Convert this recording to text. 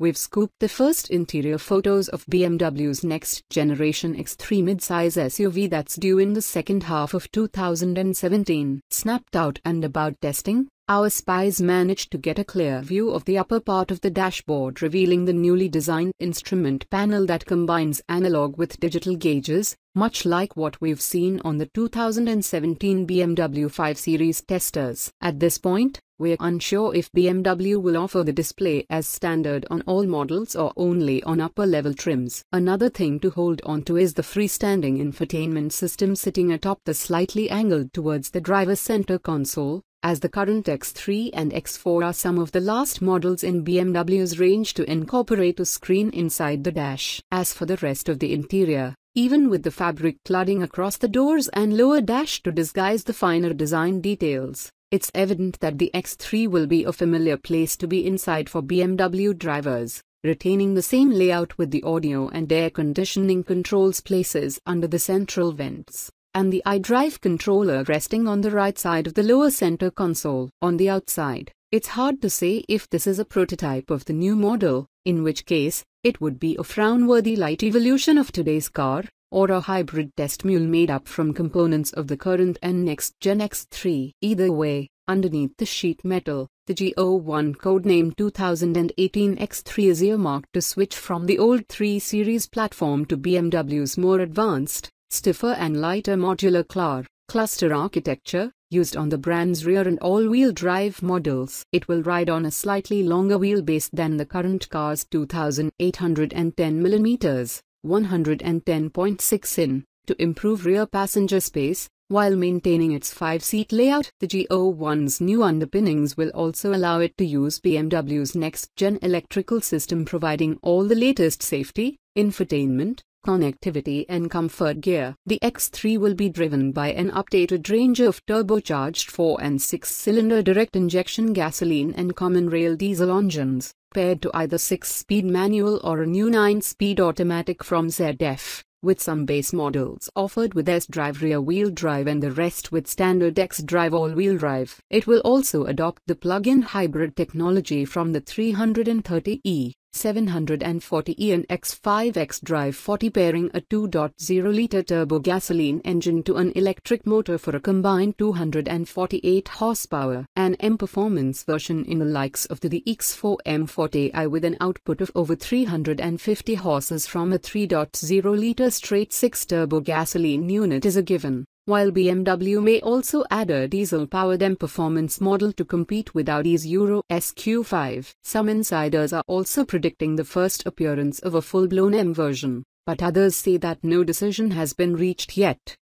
we've scooped the first interior photos of BMW's next-generation X3 midsize SUV that's due in the second half of 2017. Snapped out and about testing, our spies managed to get a clear view of the upper part of the dashboard, revealing the newly designed instrument panel that combines analog with digital gauges, much like what we've seen on the 2017 BMW 5 Series testers. At this point, we're unsure if BMW will offer the display as standard on all models or only on upper-level trims. Another thing to hold on to is the freestanding infotainment system sitting atop the slightly angled towards the driver's center console, as the current X3 and X4 are some of the last models in BMW's range to incorporate a screen inside the dash. As for the rest of the interior, even with the fabric cladding across the doors and lower dash to disguise the finer design details, it's evident that the X3 will be a familiar place to be inside for BMW drivers, retaining the same layout with the audio and air conditioning controls places under the central vents, and the iDrive controller resting on the right side of the lower center console. On the outside, it's hard to say if this is a prototype of the new model, in which case, it would be a frown-worthy light evolution of today's car, or a hybrid test mule made up from components of the current and next-gen X3. Either way, underneath the sheet metal, the G01 codenamed 2018 X3 is earmarked to switch from the old 3 Series platform to BMW's more advanced, stiffer and lighter modular cluster architecture, used on the brand's rear and all-wheel drive models. It will ride on a slightly longer wheelbase than the current car's 2,810 mm, 110.6 in, to improve rear passenger space, while maintaining its 5-seat layout. The G01's new underpinnings will also allow it to use BMW's next-gen electrical system, providing all the latest safety, infotainment, connectivity and comfort gear. The X3 will be driven by an updated range of turbocharged 4- and 6-cylinder direct injection gasoline and common rail diesel engines, paired to either 6-speed manual or a new 9-speed automatic from ZF, with some base models offered with S-Drive rear-wheel drive and the rest with standard X-Drive all-wheel drive. It will also adopt the plug-in hybrid technology from the 330e, 740e and X5 X-Drive 40, pairing a 2.0-liter turbo gasoline engine to an electric motor for a combined 248 horsepower. An M-Performance version in the likes of the X4 M40i with an output of over 350 horses from a 3.0-liter straight-six turbo gasoline unit is a given, while BMW may also add a diesel-powered M-Performance model to compete with Audi's Euro SQ5. Some insiders are also predicting the first appearance of a full-blown M version, but others say that no decision has been reached yet.